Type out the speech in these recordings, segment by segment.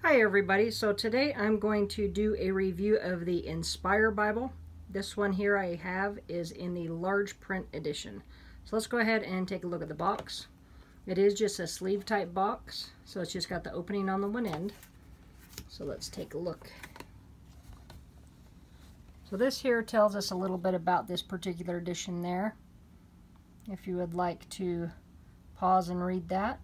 Hi everybody, so today I'm going to do a review of the Inspire Bible. This one here I have is in the large print edition. So let's go ahead and take a look at the box. It is just a sleeve type box, so it's just got the opening on the one end. So let's take a look. So this here tells us a little bit about this particular edition there. If you would like to pause and read that.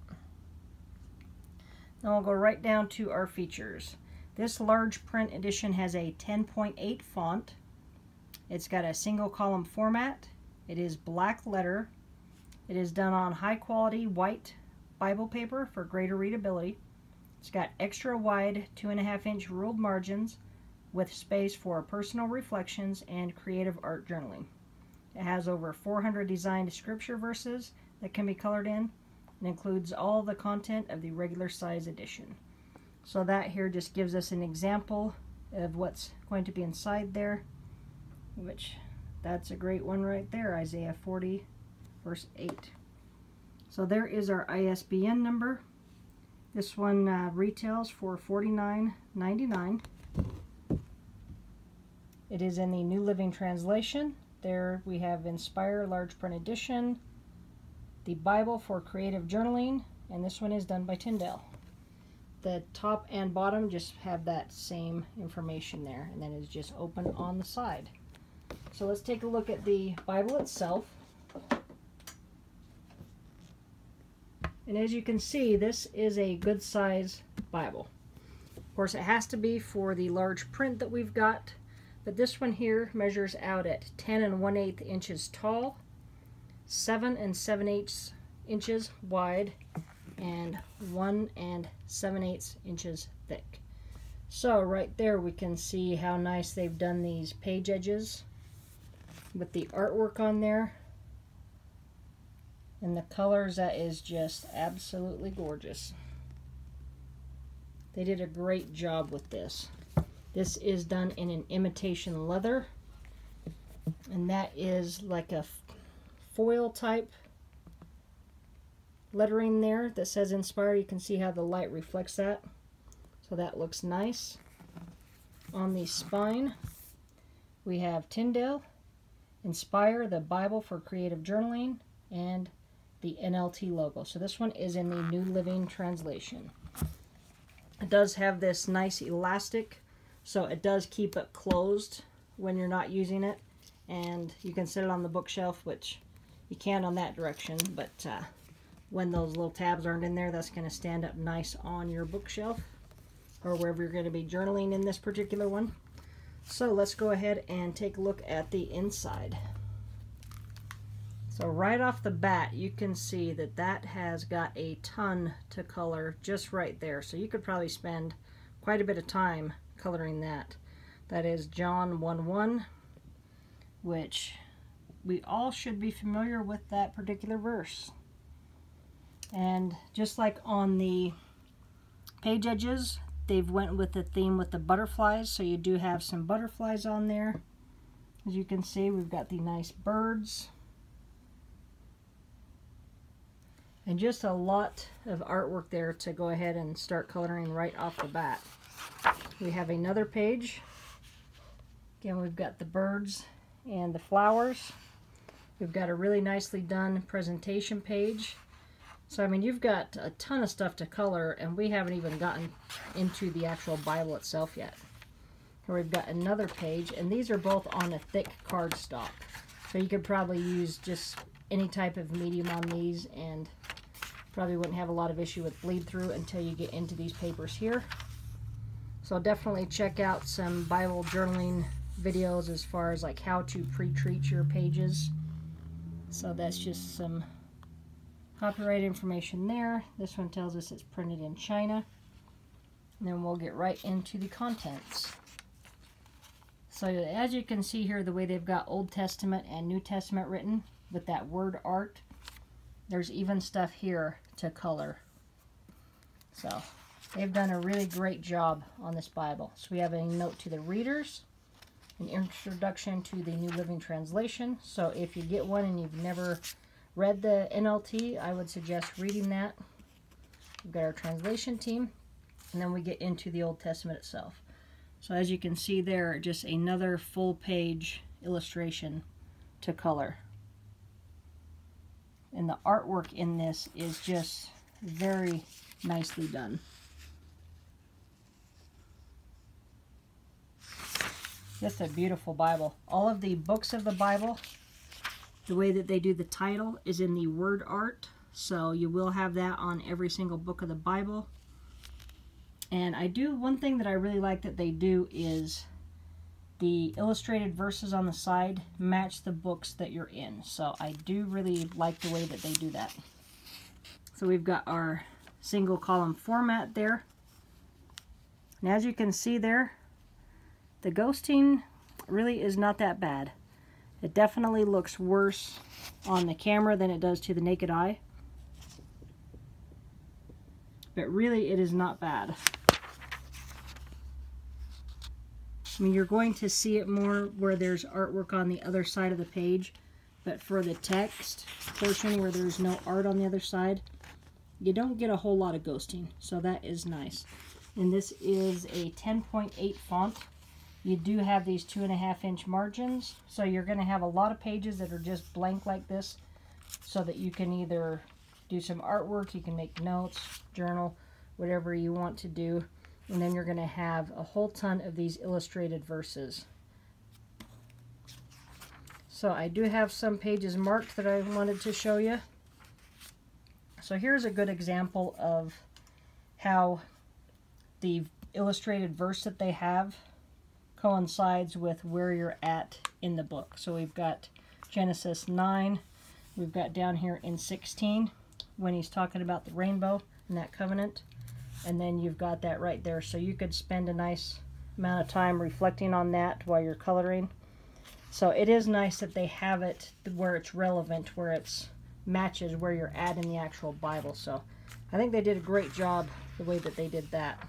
Then we'll go right down to our features. This large print edition has a 10.8 font. It's got a single column format. It is black letter. It is done on high quality white Bible paper for greater readability. It's got extra wide 2.5-inch ruled margins with space for personal reflections and creative art journaling. It has over 400 designed scripture verses that can be colored in. It includes all the content of the regular size edition. So that here just gives us an example of what's going to be inside there, which that's a great one right there, Isaiah 40 verse 8. So there is our ISBN number. This one retails for $49.99. It is in the New Living Translation. There we have Inspire Large Print Edition, the Bible for Creative Journaling, and this one is done by Tyndale. The top and bottom just have that same information there, and then it's just open on the side. So let's take a look at the Bible itself. And as you can see, this is a good size Bible. Of course, it has to be for the large print that we've got, but this one here measures out at 10 1/8 inches tall, 7 7/8 inches wide, and 1 7/8 inches thick. So right there we can see how nice they've done these page edges with the artwork on there. And the colors, that is just absolutely gorgeous. They did a great job with this. This is done in an imitation leather, and that is like a foil type lettering there that says Inspire. You can see how the light reflects that, so that looks nice. On the spine we have Tyndale, Inspire, the Bible for Creative Journaling, and the NLT logo. So this one is in the New Living Translation. It does have this nice elastic, so it does keep it closed when you're not using it, and you can set it on the bookshelf, which you can on that direction, but when those little tabs aren't in there, that's going to stand up nice on your bookshelf or wherever you're going to be journaling in this particular one. So let's go ahead and take a look at the inside. So right off the bat, you can see that that has got a ton to color just right there. So you could probably spend quite a bit of time coloring that. That is John 1:1, which we all should be familiar with that particular verse. And just like on the page edges, they've went with the theme with the butterflies, so you do have some butterflies on there. As you can see, we've got the nice birds. And just a lot of artwork there to go ahead and start coloring right off the bat. We have another page. Again, we've got the birds and the flowers. We've got a really nicely done presentation page. So, I mean, you've got a ton of stuff to color, and we haven't even gotten into the actual Bible itself yet. Here we've got another page, and these are both on a thick cardstock. So you could probably use just any type of medium on these, and probably wouldn't have a lot of issue with bleed through until you get into these papers here. So definitely check out some Bible journaling videos as far as like how to pre-treat your pages. So that's just some copyright information there. This one tells us it's printed in China. And then we'll get right into the contents. So as you can see here, the way they've got Old Testament and New Testament written with that word art, there's even stuff here to color. So they've done a really great job on this Bible. So we have a note to the readers, an introduction to the New Living Translation. So if you get one and you've never read the NLT, I would suggest reading that. We've got our translation team. and then we get into the Old Testament itself. So as you can see there, just another full page illustration to color. And the artwork in this is just very nicely done. Just a beautiful Bible. All of the books of the Bible, the way that they do the title is in the word art. So you will have that on every single book of the Bible. And one thing that I really like that they do is the illustrated verses on the side match the books that you're in. So I do really like the way that they do that. So we've got our single column format there. And as you can see there, the ghosting really is not that bad. It definitely looks worse on the camera than it does to the naked eye. But really it is not bad. I mean, you're going to see it more where there's artwork on the other side of the page, but for the text portion where there's no art on the other side, you don't get a whole lot of ghosting, so that is nice. And this is a 10.8 font. You do have these 2.5-inch margins, so you're going to have a lot of pages that are just blank like this, so that you can either do some artwork, you can make notes, journal, whatever you want to do. And then you're going to have a whole ton of these illustrated verses. So I do have some pages marked that I wanted to show you. So here's a good example of how the illustrated verse that they have coincides with where you're at in the book. So we've got Genesis 9, we've got down here in 16 when he's talking about the rainbow and that covenant. And then you've got that right there. So you could spend a nice amount of time reflecting on that while you're coloring. So it is nice that they have it where it's relevant, where it's matches where you're at in the actual Bible. So I think they did a great job the way that they did that.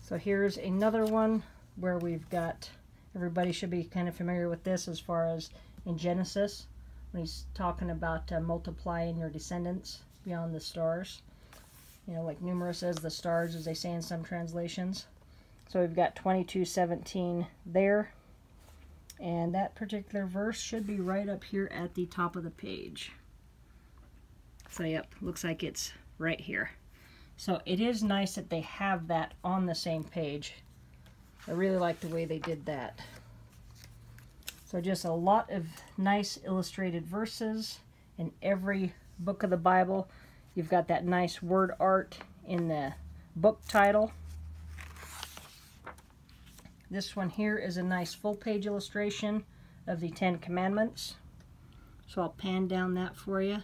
So here's another one where we've got, everybody should be kind of familiar with this as far as in Genesis, when he's talking about multiplying your descendants beyond the stars. You know, like numerous as the stars, as they say in some translations. So we've got 22:17 there. And that particular verse should be right up here at the top of the page. So yep, looks like it's right here. So it is nice that they have that on the same page. I really like the way they did that. So just a lot of nice illustrated verses in every book of the Bible. You've got that nice word art in the book title. This one here is a nice full page illustration of the 10 Commandments. So I'll pan down that for you.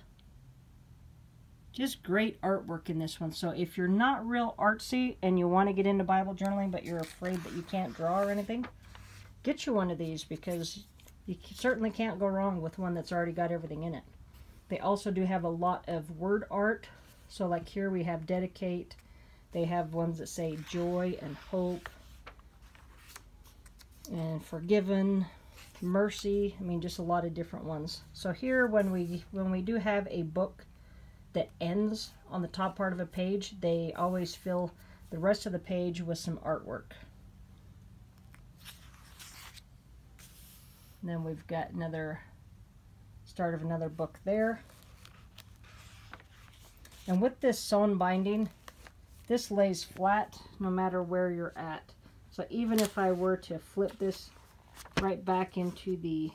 Just great artwork in this one. So if you're not real artsy and you want to get into Bible journaling but you're afraid that you can't draw or anything, get you one of these, because you certainly can't go wrong with one that's already got everything in it. They also do have a lot of word art. So like here we have dedicate. They have ones that say joy and hope and forgiven, mercy. I mean, just a lot of different ones. So here when we do have a book that ends on the top part of a page, they always fill the rest of the page with some artwork. And then we've got another start of another book there. And with this sewn binding, this lays flat no matter where you're at. So even if I were to flip this right back into the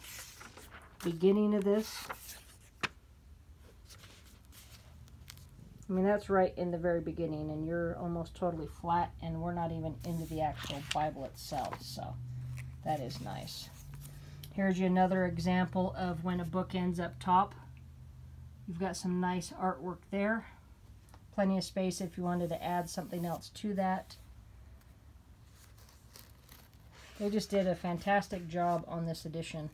beginning of this, I mean, that's right in the very beginning, and you're almost totally flat, and we're not even into the actual Bible itself, so that is nice. Here's you another example of when a book ends up top. You've got some nice artwork there. Plenty of space if you wanted to add something else to that. They just did a fantastic job on this edition.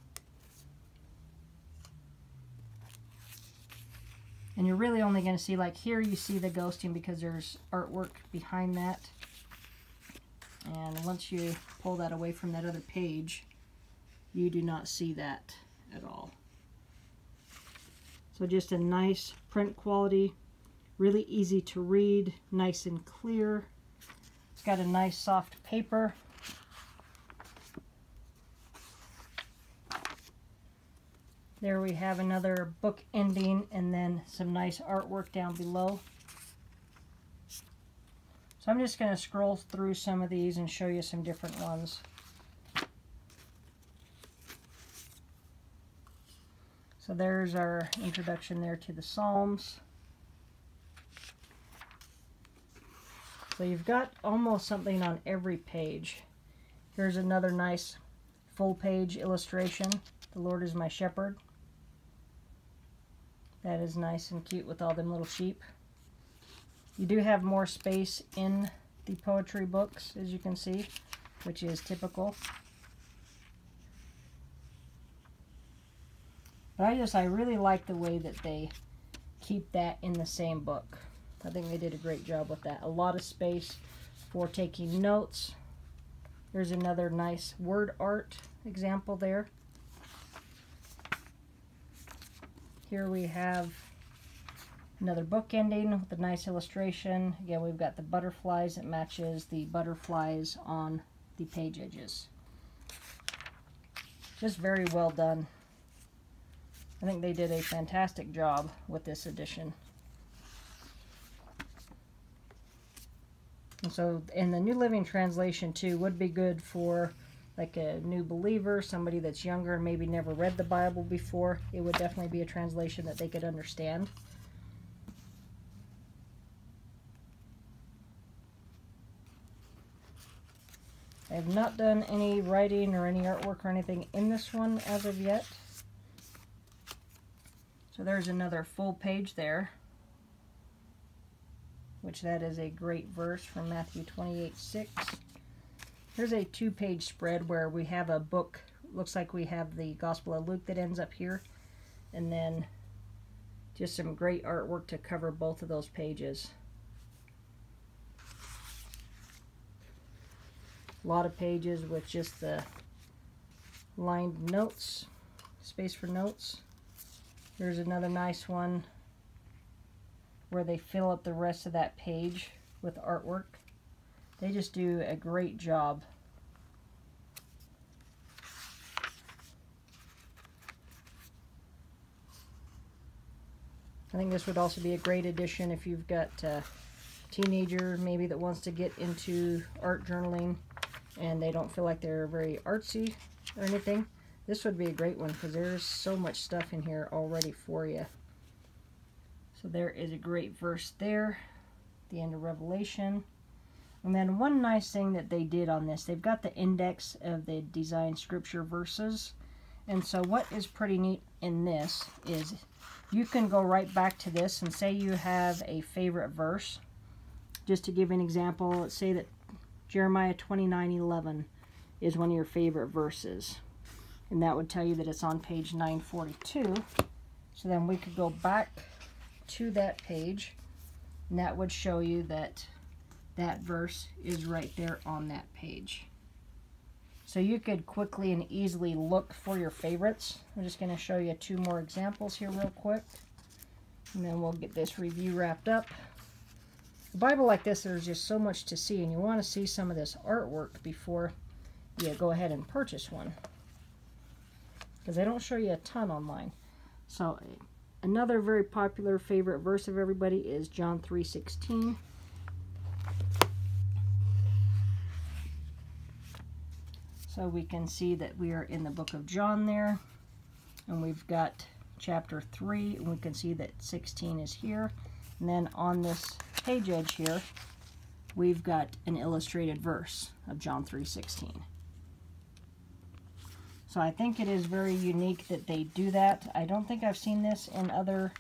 And you're really only going to see, like here you see the ghosting because there's artwork behind that. And once you pull that away from that other page, you do not see that at all. So just a nice print quality, really easy to read, nice and clear. got a nice soft paper. There we have another book ending and then some nice artwork down below. So I'm just going to scroll through some of these and show you some different ones. So there's our introduction there to the Psalms. So you've got almost something on every page. Here's another nice full page illustration. The Lord is my shepherd. That is nice and cute with all them little sheep. You do have more space in the poetry books, as you can see, which is typical. But I really like the way that they keep that in the same book. I think they did a great job with that. A lot of space for taking notes. There's another nice word art example there. Here we have another book ending with a nice illustration. Again, we've got the butterflies that matches the butterflies on the page edges. Just very well done. I think they did a fantastic job with this edition. And so, and the New Living Translation too would be good for like a new believer, somebody that's younger and maybe never read the Bible before. It would definitely be a translation that they could understand. I have not done any writing or any artwork or anything in this one as of yet. So there's another full page there, which that is a great verse from Matthew 28:6. Here's a 2-page spread where we have a book. Looks like we have the Gospel of Luke that ends up here, and then just some great artwork to cover both of those pages. A lot of pages with just the lined notes, space for notes. Here's another nice one where they fill up the rest of that page with artwork. They just do a great job. I think this would also be a great addition if you've got a teenager maybe that wants to get into art journaling and they don't feel like they're very artsy or anything. This would be a great one because there's so much stuff in here already for you. So there is a great verse there, the end of Revelation. And then one nice thing that they did on this, they've got the index of the designed scripture verses. And so what is pretty neat in this is you can go right back to this and say you have a favorite verse. Just to give an example, let's say that Jeremiah 29:11 is one of your favorite verses. And that would tell you that it's on page 942. So then we could go back to that page, and that would show you that that verse is right there on that page. So you could quickly and easily look for your favorites. I'm just going to show you 2 more examples here real quick, and then we'll get this review wrapped up. A Bible like this, there's just so much to see, and you want to see some of this artwork before you go ahead and purchase one, because they don't show you a ton online. So another very popular favorite verse of everybody is John 3:16. So we can see that we are in the book of John there, and we've got chapter 3, and we can see that 16 is here. And then on this page edge here, we've got an illustrated verse of John 3:16. So I think it is very unique that they do that. I don't think I've seen this in other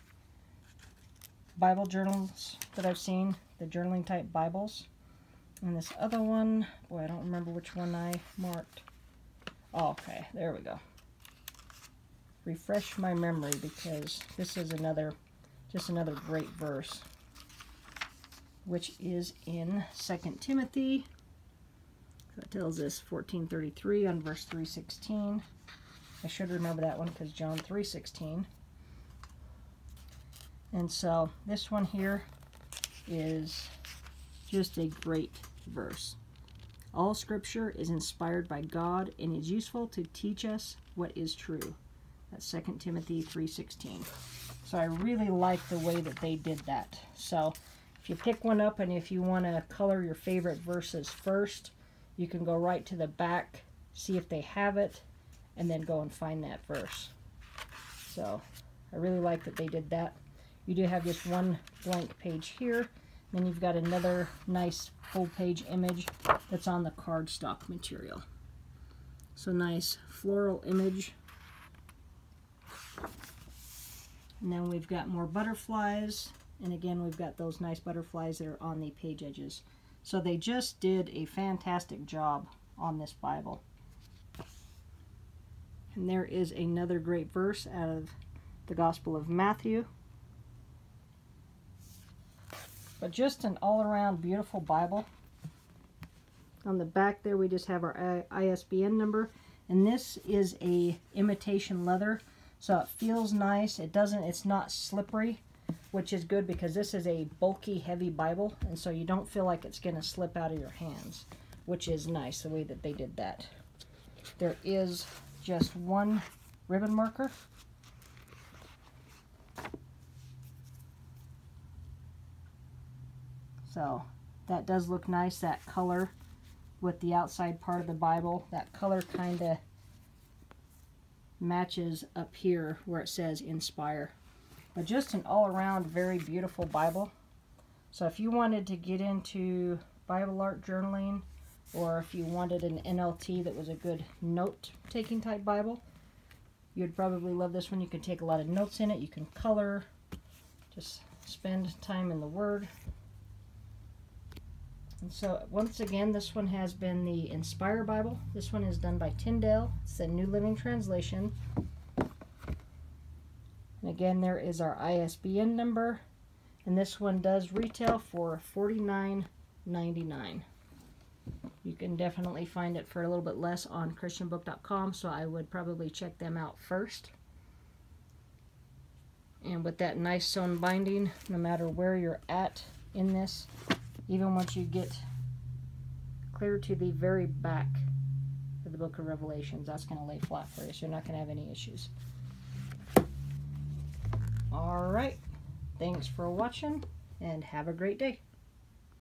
Bible journals that I've seen, the journaling type Bibles. And this other one, boy, I don't remember which one I marked. Oh, okay, there we go. Refresh my memory, because this is just another great verse, which is in 2 Timothy. That tells us 14:33 on verse 3:16. I should remember that one because John 3:16. And so this one here is just a great verse. All scripture is inspired by God and is useful to teach us what is true. That's 2 Timothy 3:16. So I really like the way that they did that. So if you pick one up and if you want to color your favorite verses first, you can go right to the back, see if they have it, and then go and find that verse. So I really like that they did that. You do have just one blank page here. Then you've got another nice full page image that's on the cardstock material. So nice floral image. And then we've got more butterflies. And again, we've got those nice butterflies that are on the page edges. So they just did a fantastic job on this Bible. And there is another great verse out of the Gospel of Matthew. But just an all-around beautiful Bible. On the back there we just have our ISBN number. And this is a imitation leather. So it feels nice. It's not slippery, which is good because this is a bulky, heavy Bible. And so you don't feel like it's going to slip out of your hands, which is nice the way that they did that. There is just one ribbon marker. So that does look nice, that color with the outside part of the Bible. That color kind of matches up here where it says Inspire. But just an all-around very beautiful Bible. So if you wanted to get into Bible art journaling, or if you wanted an NLT that was a good note-taking type Bible, you'd probably love this one. You can take a lot of notes in it. You can color, just spend time in the Word. And so once again, this one has been the Inspire Bible. This one is done by Tyndale. It's the New Living Translation. And again, there is our ISBN number. And this one does retail for $49.99. You can definitely find it for a little bit less on christianbook.com, so I would probably check them out first. And with that nice sewn binding, no matter where you're at in this, even once you get clear to the very back of the book of Revelations, that's going to lay flat for you, so you're not going to have any issues. Alright, thanks for watching, and have a great day.